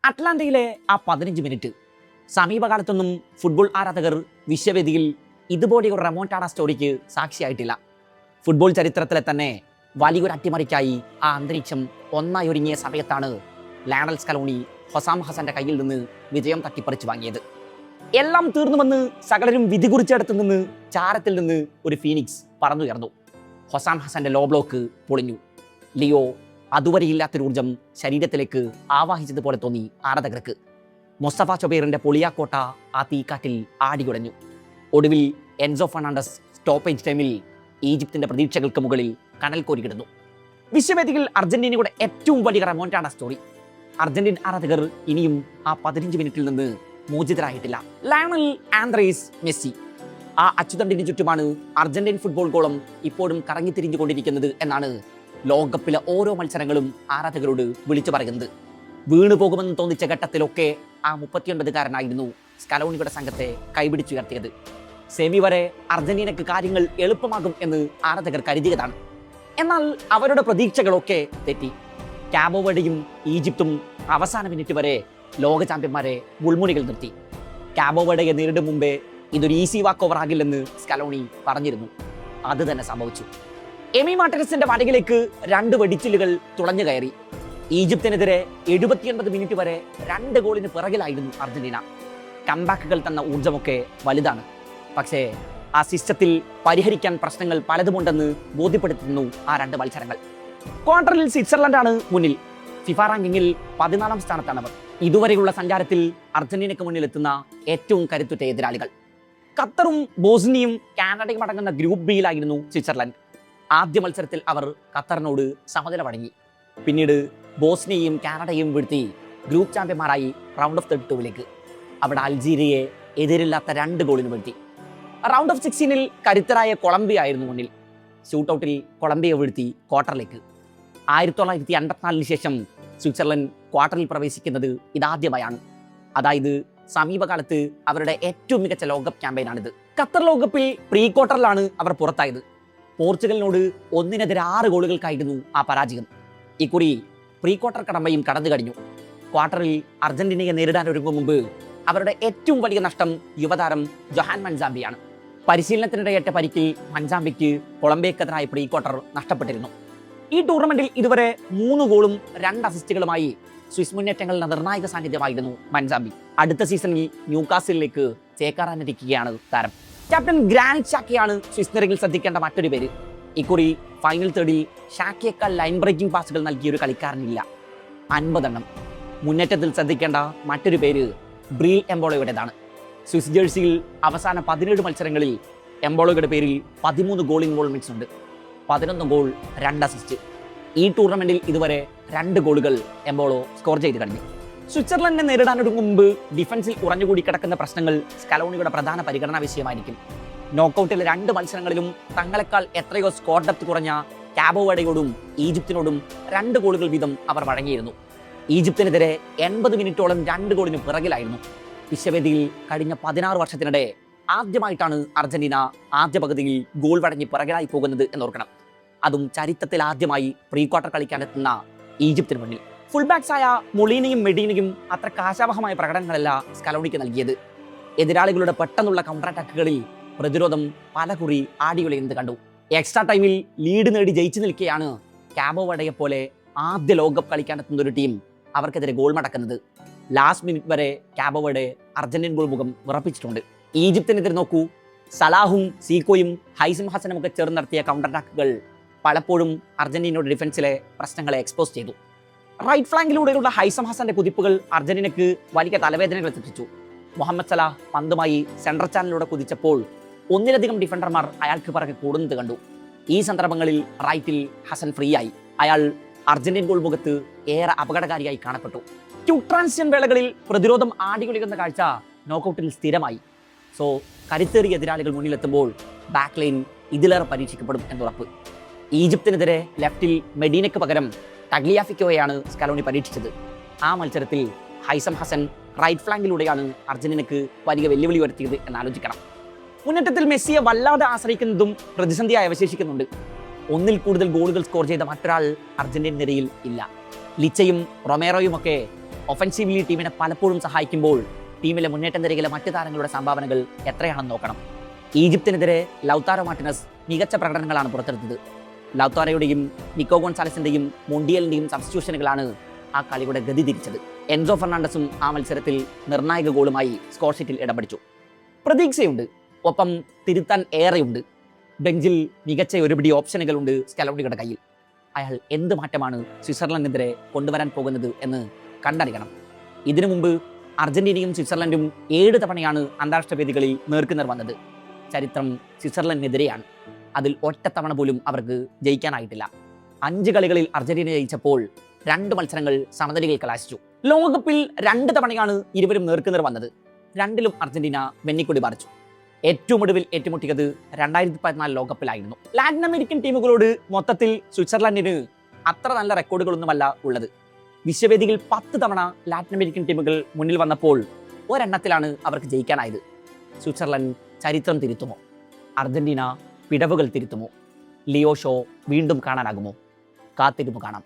അറ്റ്ലാന്റയിലെ ആ 15 minute സമീപകാലത്തൊന്നും football ആരാധകർ വിശ്വവേദിയിൽ ഇതുപോലെ ഒരു റെമോണ്ടാഡ സ്റ്റോറിക്ക് സാക്ഷിയായിട്ടില്ല. ഫുട്ബോൾ ചരിത്രത്തിലെ തന്നെ വലിയൊരു അട്ടിമറിക്കായി ആ അന്തരീക്ഷം ഒന്നായി ഒരുങ്ങിയ സമയത്താണ് ലയണൽ സ്കലോണി ഹൊസാം ഹസന്റെ കയ്യിൽ നിന്ന് വിജയം തട്ടിപ്പറിച്ചു വാങ്ങിയത്. എല്ലാം തീർന്നുവെന്ന് സകലരും വിധി കുറിച്ചെടുത്തു നിന്ന് ചാരത്തിൽ നിന്ന് ഒരു ഫീനിക്സ് പറന്നുയർന്നു. ഹൊസാം ഹസന്റെ ലോ ബ്ലോക്ക് പൊളിഞ്ഞു. ലിയോ അതുവരെയില്ലാത്തൊരു ഊർജം ശരീരത്തിലേക്ക് ആവാഹിച്ചതുപോലെ തോന്നി ആരാധകർക്ക്. മൊസ്തഫ ചൊബൈറിന്റെ പൊളിയാക്കോട്ട ആ തീക്കാറ്റിൽ ആടിയുടഞ്ഞു. ഒടുവിൽ എൻസോ ഫെർണാണ്ടസ് സ്റ്റോപ്പേജ് ടൈമിൽ ഈജിപ്തിന്റെ പ്രതീക്ഷകൾക്ക് മുകളിൽ കനൽ കോരിക്കിടുന്നു. വിശ്വവേദിയിൽ അർജന്റീനയുടെ ഏറ്റവും വലിയ റെമോണ്ടാഡ സ്റ്റോറി. അർജന്റീൻ ആരാധകർ ഇനിയും ആ 15 മിനിറ്റിൽ നിന്ന് മോചിതരായിട്ടില്ല. ലയണൽ ആന്ദ്രേസ് മെസ്സി, ആ അച്ചുതണ്ടിന് ചുറ്റുമാണ് അർജന്റീൻ ഫുട്ബോൾ ഗോളം ഇപ്പോഴും കറങ്ങിത്തിരിഞ്ഞുകൊണ്ടിരിക്കുന്നത് എന്നാണ് ലോകകപ്പിലെ ഓരോ മത്സരങ്ങളും ആരാധകരോട് വിളിച്ചു പറയുന്നത്. വീണു പോകുമെന്ന് തോന്നിച്ച ഘട്ടത്തിലൊക്കെ ആ 39-കാരനായിരുന്നു സ്കലോണിയുടെ സംഘത്തെ കൈപിടിച്ചുയർത്തിയത്. സെമി വരെ അർജന്റീനക്ക് കാര്യങ്ങൾ എളുപ്പമാകും എന്ന് ആരാധകർ കരുതിയതാണ്. എന്നാൽ അവരുടെ പ്രതീക്ഷകളൊക്കെ തെറ്റി. കാബോ വെർഡിയും ഈജിപ്തും അവസാന മിനിറ്റ് വരെ ലോക ചാമ്പ്യന്മാരെ മുൾമുനികൾ നിർത്തി. കാബോ വെർഡയെ നേരിടും മുമ്പേ ഇതൊരു ഈസി വാക്ക് ഓവർ ആകില്ലെന്ന് സ്കലോണി പറഞ്ഞിരുന്നു. അത് തന്നെ സംഭവിച്ചു. എമി മാർട്ടിനസിന്റെ വലയിലേക്ക് 2 വെടിച്ചില്ലുകൾ തുളഞ്ഞു കയറി. ഈജിപ്തിനെതിരെ 79 മിനിറ്റ് വരെ 2 ഗോളിന് പിറകിലായിരുന്നു അർജന്റീന. കംബാക്കുകൾ തന്ന ഊർജമൊക്കെ വലുതാണ്. പക്ഷേ ആ സിസ്റ്റത്തിൽ പരിഹരിക്കാൻ പ്രശ്നങ്ങൾ പലതുമുണ്ടെന്ന് ബോധ്യപ്പെടുത്തുന്നു ആ 2 മത്സരങ്ങൾ. ക്വാർട്ടറിൽ സ്വിറ്റ്സർലൻഡാണ് മുന്നിൽ. ഫിഫ റാങ്കിങ്ങിൽ 14ാം സ്ഥാനത്താണ് അവർ. ഇതുവരെയുള്ള സഞ്ചാരത്തിൽ അർജന്റീനയ്ക്ക് മുന്നിലെത്തുന്ന ഏറ്റവും കരുത്തുറ്റ എതിരാളികൾ. ഖത്തറും ബോസ്നിയും കാനഡയും അടങ്ങുന്ന ഗ്രൂപ്പ് ബിയിലായിരുന്നു സ്വിറ്റ്സർലൻഡ്. ആദ്യ മത്സരത്തിൽ അവർ ഖത്തറിനോട് സമനില വഴങ്ങി. പിന്നീട് ബോസ്നിയയും കാനഡയും വീഴ്ത്തി ഗ്രൂപ്പ് ചാമ്പ്യന്മാരായി റൗണ്ട് ഓഫ് 32ലേക്ക്. അവിടെ അൾജീരിയയെ എതിരില്ലാത്ത 2 ഗോളിന് വീഴ്ത്തി. റൗണ്ട് ഓഫ് 16ൽ കരുത്തരായ കൊളംബിയ ആയിരുന്നു മുന്നിൽ. ഷൂട്ടൗട്ടിൽ കൊളംബിയ വീഴ്ത്തി ക്വാർട്ടറിലേക്ക്. 1954 ശേഷം സ്വിറ്റ്സർലൻഡ് ക്വാർട്ടറിൽ പ്രവേശിക്കുന്നത് ഇതാദ്യമായാണ്. അതായത് സമീപകാലത്ത് അവരുടെ ഏറ്റവും മികച്ച ലോകകപ്പ് ക്യാമ്പയിനാണിത്. ഖത്തർ ലോകകപ്പിൽ പ്രീ ക്വാർട്ടറിലാണ് അവർ പുറത്തായത്. പോർച്ചുഗലിനോട് 1-6 ഗോളുകൾക്കായിരുന്നു ആ പരാജയം. ഇക്കുറി പ്രീ ക്വാർട്ടർ കടമ്പയും കടന്നു കഴിഞ്ഞു. ക്വാർട്ടറിൽ അർജന്റീനയെ നേരിടാൻ ഒരുങ്ങും മുമ്പ് അവരുടെ ഏറ്റവും വലിയ നഷ്ടം യുവതാരം ജൊഹാൻ മൻസാംബിയാണ്. പരിശീലനത്തിനിടയേറ്റ പരിക്കിൽ മൻസാംബിക്ക് കൊളംബിയക്കെതിരായ പ്രീ ക്വാർട്ടർ നഷ്ടപ്പെട്ടിരുന്നു. ഈ ടൂർണമെന്റിൽ ഇതുവരെ 3 ഗോളും 2 അസിസ്റ്റുകളുമായി സ്വിസ് മുന്നേറ്റങ്ങളുടെ നിർണായക സാന്നിധ്യമായിരുന്നു മൻസാംബി. അടുത്ത സീസണിൽ ന്യൂകാസിലേക്ക് ചേക്കാറാനിരിക്കുകയാണ് താരം. ക്യാപ്റ്റൻ ഗ്രാനിറ്റ് ഷാക്കയാണ് സ്വിസ് നിരയിൽ ശ്രദ്ധിക്കേണ്ട മറ്റൊരു പേര്. ഇക്കുറി ഫൈനൽ തേർഡിൽ ഷാക്കയേക്കാൾ ലൈൻ ബ്രേക്കിംഗ് പാസുകൾ നൽകിയൊരു കളിക്കാരനില്ല. 50 എണ്ണം. മുന്നേറ്റത്തിൽ ശ്രദ്ധിക്കേണ്ട മറ്റൊരു പേര് ബ്രീൽ എംബോളോയുടേതാണ്. സ്വിസ് ജേഴ്സിയിൽ അവസാന 17 മത്സരങ്ങളിൽ എംബോളോയുടെ പേരിൽ 13 ഗോൾ ഇൻവോൾവ്മെന്റ്സ് ഉണ്ട്. 11 ഗോൾ 2 അസിസ്റ്റ്. ഈ ടൂർണമെന്റിൽ ഇതുവരെ 2 ഗോളുകൾ എംബോളോ സ്കോർ ചെയ്ത് കഴിഞ്ഞു. സ്വിറ്റ്സർലൻഡിനെ നേരിടാനൊരുങ്ങും മുമ്പ് ഡിഫൻസിൽ ഉറഞ്ഞുകൂടി കിടക്കുന്ന പ്രശ്നങ്ങൾ സ്കലോണിയുടെ പ്രധാന പരിഗണനാ വിഷയമായിരിക്കും. നോക്കൌട്ടിലെ 2 മത്സരങ്ങളിലും തങ്ങളെക്കാൾ എത്രയോ സ്കോർ ഡെപ്ത് കുറഞ്ഞ കാബോ വെർഡയോടും ഈജിപ്തിനോടും 2 ഗോളുകൾ വീതം അവർ വഴങ്ങിയിരുന്നു. ഈജിപ്തിനെതിരെ 80 മിനിറ്റോളം 2 ഗോളിന് പിറകിലായിരുന്നു. വിശ്വവേദിയിൽ കഴിഞ്ഞ 16 വർഷത്തിനിടെ ആദ്യമായിട്ടാണ് അർജന്റീന ആദ്യ പകുതിയിൽ ഗോൾ വഴങ്ങി പിറകിലായി പോകുന്നത് എന്നോർക്കണം. അതും ചരിത്രത്തിൽ ആദ്യമായി പ്രീ ക്വാർട്ടർ കളിക്കാനെത്തുന്ന ഈജിപ്തിന് മുന്നിൽ. ഫുൾ ബാക്സായ മൊളീനയും മെഡീനയും അത്ര കാശാവഹമായ പ്രകടനങ്ങളല്ല സ്കലോണിക്ക് നൽകിയത്. എതിരാളികളുടെ പെട്ടെന്നുള്ള കൗണ്ടർ അറ്റാക്കുകളിൽ പ്രതിരോധം പലകുറി ആടിയുലയുന്നത് കണ്ടു. എക്സ്ട്രാ ടൈമിൽ ലീഡ് നേടി ജയിച്ചു നിൽക്കുകയാണ് കാബോ വെർഡയെ പോലെ ആദ്യ ലോകകപ്പ് കളിക്കാനെത്തുന്ന ഒരു ടീം അവർക്കെതിരെ ഗോൾ മടക്കുന്നത്. ലാസ്റ്റ് മിനിറ്റ് വരെ കാബോ വെർഡെ അർജന്റീൻ ഗോൾ മുഖം ഉറപ്പിച്ചിട്ടുണ്ട്. ഈജിപ്തിനെതിരെ നോക്കൂ. സലാഹും സീക്കോയും ഹൈസം ഹസനും ഒക്കെ ചേർന്ന് നടത്തിയ കൗണ്ടർ അറ്റാക്കുകൾ പലപ്പോഴും അർജന്റീനയുടെ ഡിഫൻസിലെ പ്രശ്നങ്ങളെ എക്സ്പോസ് ചെയ്തു. റൈറ്റ് ഫ്ലാങ്കിലൂടെയുള്ള ഹൈസം ഹസന്റെ കുതിപ്പുകൾ അർജന്റീനക്ക് വലിയ തലവേദനകൾ സൃഷ്ടിച്ചു. മുഹമ്മദ് സലാഹ് പന്തുമായി സെൻട്രൽ ചാനലിലൂടെ കുതിച്ചപ്പോൾ 1-ലധികം ഡിഫൻഡർമാർ അയാൾക്ക് പിറകെ കൂടുന്നത് കണ്ടു. ഈ സന്ദർഭങ്ങളിൽ റൈറ്റിൽ ഹസൻ ഫ്രീ ആയി. അയാൾ അർജന്റീൻ ഗോൾ മുഖത്ത് ഏറെ അപകടകാരിയായി കാണപ്പെട്ടു. ക്യൂക്ക് ട്രാൻസിഷൻ വേളകളിൽ പ്രതിരോധം ആടികുളിക്കുന്ന കാഴ്ച നോക്കൌട്ടിൽ സ്ഥിരമായി. സോ കരുത്തേറിയ എതിരാളികൾ മുന്നിലെത്തുമ്പോൾ ബാക്ക് ലൈൻ ഇതിലേറെ പരീക്ഷിക്കപ്പെടും എന്നുറപ്പ്. ഈജിപ്തിനെതിരെ ലെഫ്റ്റിൽ മെഡീനയ്ക്ക് പകരം ടഗ്ലിയാഫിക്കോയെയാണ് സ്കലോണി പരീക്ഷിച്ചത്. ആ മത്സരത്തിൽ ഹൈസം ഹസൻ റൈറ്റ് ഫ്ലാങ്കിലൂടെയാണ് അർജന്റീനയ്ക്ക് വലിയ വെല്ലുവിളി വരുത്തിയത് എന്നാലോചിക്കണം. മുന്നേറ്റത്തിൽ മെസ്സിയെ വല്ലാതെ ആശ്രയിക്കുന്നതും പ്രതിസന്ധിയായി അവശേഷിക്കുന്നുണ്ട്. 1-ൽ കൂടുതൽ ഗോളുകൾ സ്കോർ ചെയ്ത മറ്റൊരാൾ അർജന്റീൻ നിരയിൽ ഇല്ല. ലിച്ചയും റൊമേറോയും ഒക്കെ ഒഫൻസീവ്ലി ടീമിനെ പലപ്പോഴും സഹായിക്കുമ്പോൾ ടീമിലെ മുന്നേറ്റം നിരയിലെ മറ്റ് താരങ്ങളുടെ സംഭാവനകൾ എത്രയാണെന്ന് നോക്കണം. ഈജിപ്തിനെതിരെ ലൗതാരോ മാർട്ടിനസ് മികച്ച പ്രകടനങ്ങളാണ് പുറത്തെടുത്തത്. ലൗതാരോയുടെയും നിക്കോ ഗോൺസാലസിന്റെയും മൊണ്ടിയലിന്റെയും സബ്സ്റ്റിറ്റ്യൂഷനുകളാണ് ആ കളിയുടെ ഗതി തിരിച്ചത്. എൻസോ ഫെർണാണ്ടസും ആ മത്സരത്തിൽ നിർണായക ഗോളുമായി സ്കോർ ഷീറ്റിൽ ഇടം പിടിച്ചു. പ്രതീക്ഷയുണ്ട്, ഒപ്പം തിരുത്താൻ ഏറെയുണ്ട്. ബെഞ്ചിൽ മികച്ച ഒരുപിടി ഓപ്ഷനുകളുണ്ട് സ്കലോണിയുടെ കയ്യിൽ. അയാൾ എന്ത് മാറ്റമാണ് സ്വിറ്റ്സർലൻഡിനെതിരെ കൊണ്ടുവരാൻ പോകുന്നത് എന്ന് കണ്ടറിയണം. ഇതിനു മുമ്പ് അർജന്റീനയും സ്വിറ്റ്സർലൻഡും 7 തവണയാണ് അന്താരാഷ്ട്ര വേദികളിൽ നേർക്കുനേർ വന്നത്. ചരിത്രം സ്വിറ്റ്സർലൻഡിനെതിരെയാണ്. അതിൽ ഒറ്റ തവണ പോലും അവർക്ക് ജയിക്കാനായിട്ടില്ല. 5 കളികളിൽ അർജന്റീന ജയിച്ചപ്പോൾ 2 മത്സരങ്ങൾ സമനിലയിൽ കലാശിച്ചു. ലോകകപ്പിൽ 2 തവണയാണ് ഇരുവരും നേർക്കുനേർ വന്നത്. 2ലും അർജന്റീന വെന്നിക്കൊടി പറിച്ചു. ഏറ്റവും ഒടുവിൽ ഏറ്റുമുട്ടിയത് 2014 ലോകകപ്പിലായിരുന്നു. ലാറ്റിൻ അമേരിക്കൻ ടീമുകളോട് മൊത്തത്തിൽ സ്വിറ്റ്സർലൻഡിന് അത്ര നല്ല റെക്കോർഡുകളൊന്നുമല്ല ഉള്ളത്. വിശ്വവേദിയിൽ 10 തവണ ലാറ്റിൻ അമേരിക്കൻ ടീമുകൾ മുന്നിൽ വന്നപ്പോൾ ഒരെണ്ണത്തിലാണ് അവർക്ക് ജയിക്കാനായത്. സ്വിറ്റ്സർലൻഡ് ചരിത്രം തിരുത്തുമോ? അർജന്റീന പിഴവുകൾ തിരുത്തുമോ? ലിയോ ഷോ വീണ്ടും കാണാനാകുമോ? കാത്തിരുന്ന് കാണാം.